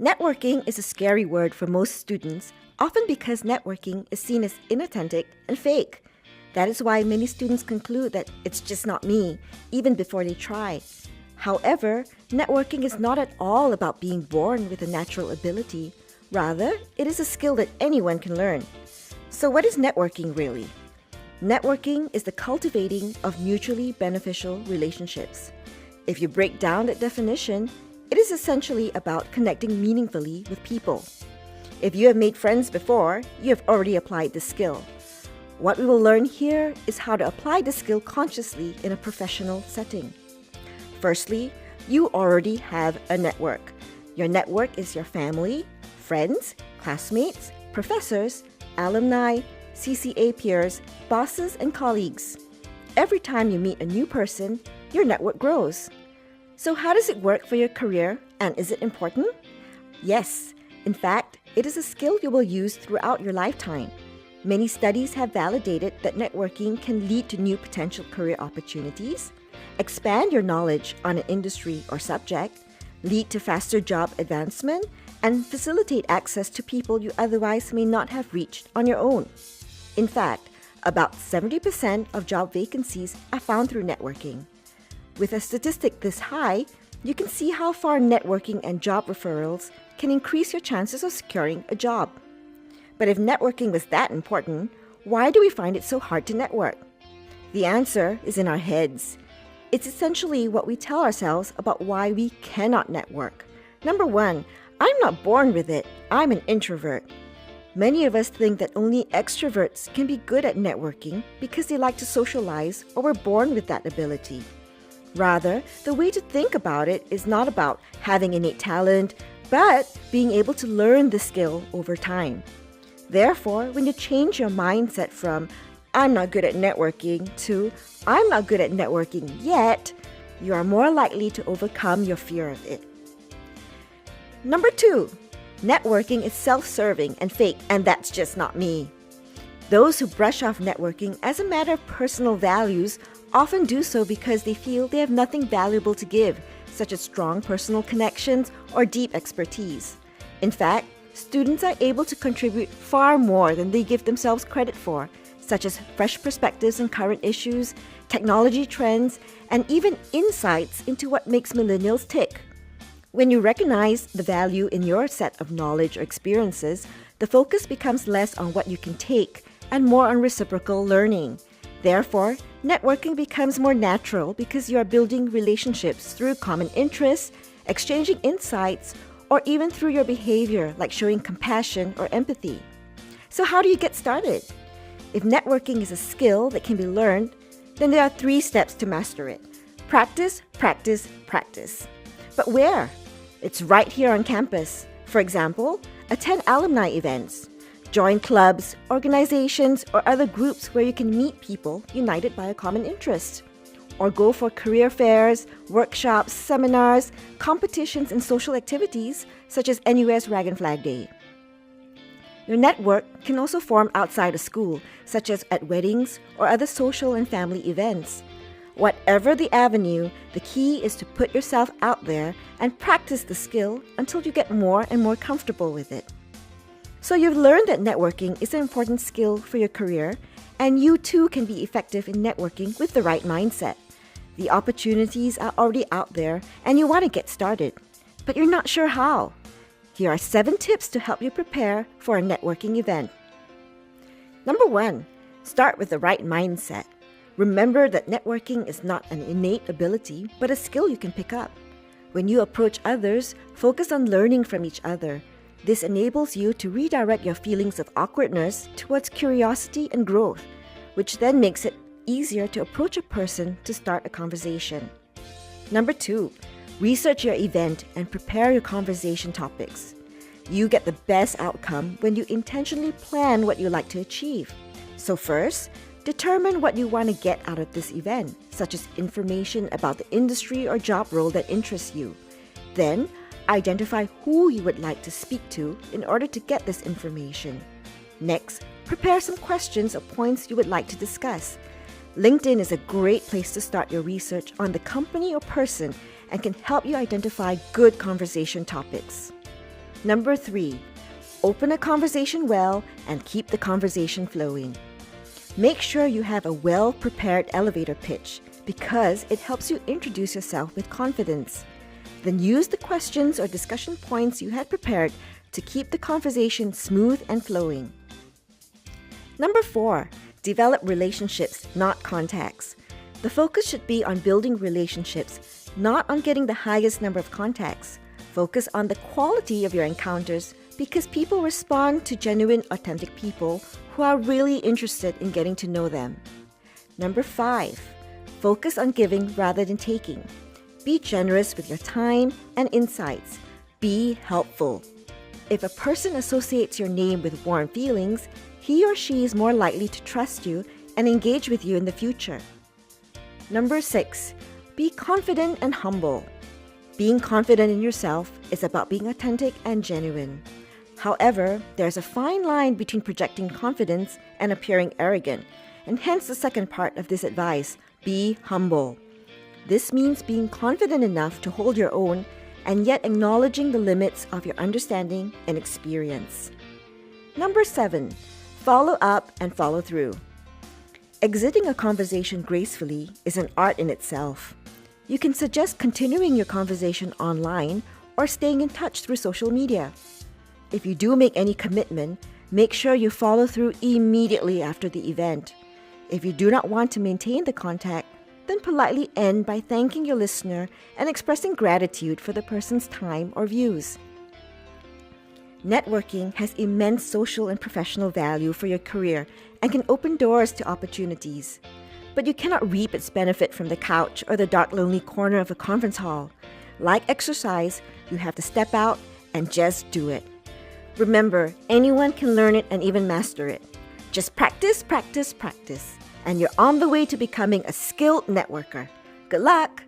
Networking is a scary word for most students, often because networking is seen as inauthentic and fake. That is why many students conclude that it's just not me, even before they try. However, networking is not at all about being born with a natural ability. Rather, it is a skill that anyone can learn. So what is networking really? Networking is the cultivating of mutually beneficial relationships. If you break down that definition, it is essentially about connecting meaningfully with people. If you have made friends before, you have already applied this skill. What we will learn here is how to apply this skill consciously in a professional setting. Firstly, you already have a network. Your network is your family, friends, classmates, professors, alumni, CCA peers, bosses, and colleagues. Every time you meet a new person, your network grows. So how does it work for your career, and is it important? Yes, in fact, it is a skill you will use throughout your lifetime. Many studies have validated that networking can lead to new potential career opportunities, expand your knowledge on an industry or subject, lead to faster job advancement, and facilitate access to people you otherwise may not have reached on your own. In fact, about 70% of job vacancies are found through networking. With a statistic this high, you can see how far networking and job referrals can increase your chances of securing a job. But if networking was that important, why do we find it so hard to network? The answer is in our heads. It's essentially what we tell ourselves about why we cannot network. Number one, I'm not born with it. I'm an introvert. Many of us think that only extroverts can be good at networking because they like to socialize or were born with that ability. Rather, the way to think about it is not about having innate talent, but being able to learn the skill over time. Therefore, when you change your mindset from I'm not good at networking to I'm not good at networking yet, you are more likely to overcome your fear of it. Number two, networking is self-serving and fake, and that's just not me. Those who brush off networking as a matter of personal values often do so because they feel they have nothing valuable to give, such as strong personal connections or deep expertise. In fact, students are able to contribute far more than they give themselves credit for, such as fresh perspectives on current issues, technology trends, and even insights into what makes millennials tick. When you recognize the value in your set of knowledge or experiences, the focus becomes less on what you can take and more on reciprocal learning. Therefore, networking becomes more natural because you are building relationships through common interests, exchanging insights, or even through your behavior like showing compassion or empathy. So how do you get started? If networking is a skill that can be learned, then there are 3 steps to master it. Practice, practice, practice. But where? It's right here on campus. For example, attend alumni events. Join clubs, organizations, or other groups where you can meet people united by a common interest. Or go for career fairs, workshops, seminars, competitions, and social activities such as NUS Rag and Flag Day. Your network can also form outside of school, such as at weddings or other social and family events. Whatever the avenue, the key is to put yourself out there and practice the skill until you get more and more comfortable with it. So you've learned that networking is an important skill for your career, and you too can be effective in networking with the right mindset. The opportunities are already out there and you want to get started, but you're not sure how. Here are 7 tips to help you prepare for a networking event. Number 1, start with the right mindset. Remember that networking is not an innate ability, but a skill you can pick up. When you approach others, focus on learning from each other. This enables you to redirect your feelings of awkwardness towards curiosity and growth, which then makes it easier to approach a person to start a conversation. Number 2, research your event and prepare your conversation topics. You get the best outcome when you intentionally plan what you like to achieve. So first, determine what you want to get out of this event, such as information about the industry or job role that interests you. Then, identify who you would like to speak to in order to get this information. Next, prepare some questions or points you would like to discuss. LinkedIn is a great place to start your research on the company or person and can help you identify good conversation topics. Number 3, open a conversation well and keep the conversation flowing. Make sure you have a well-prepared elevator pitch because it helps you introduce yourself with confidence. Then use the questions or discussion points you had prepared to keep the conversation smooth and flowing. Number 4, develop relationships, not contacts. The focus should be on building relationships, not on getting the highest number of contacts. Focus on the quality of your encounters because people respond to genuine, authentic people who are really interested in getting to know them. Number 5, focus on giving rather than taking. Be generous with your time and insights. Be helpful. If a person associates your name with warm feelings, he or she is more likely to trust you and engage with you in the future. Number 6, be confident and humble. Being confident in yourself is about being authentic and genuine. However, there's a fine line between projecting confidence and appearing arrogant, and hence the second part of this advice, be humble. This means being confident enough to hold your own and yet acknowledging the limits of your understanding and experience. Number 7, follow up and follow through. Exiting a conversation gracefully is an art in itself. You can suggest continuing your conversation online or staying in touch through social media. If you do make any commitment, make sure you follow through immediately after the event. If you do not want to maintain the contact, then politely end by thanking your listener and expressing gratitude for the person's time or views. Networking has immense social and professional value for your career and can open doors to opportunities. But you cannot reap its benefit from the couch or the dark, lonely corner of a conference hall. Like exercise, you have to step out and just do it. Remember, anyone can learn it and even master it. Just practice, practice, practice, and you're on the way to becoming a skilled networker. Good luck!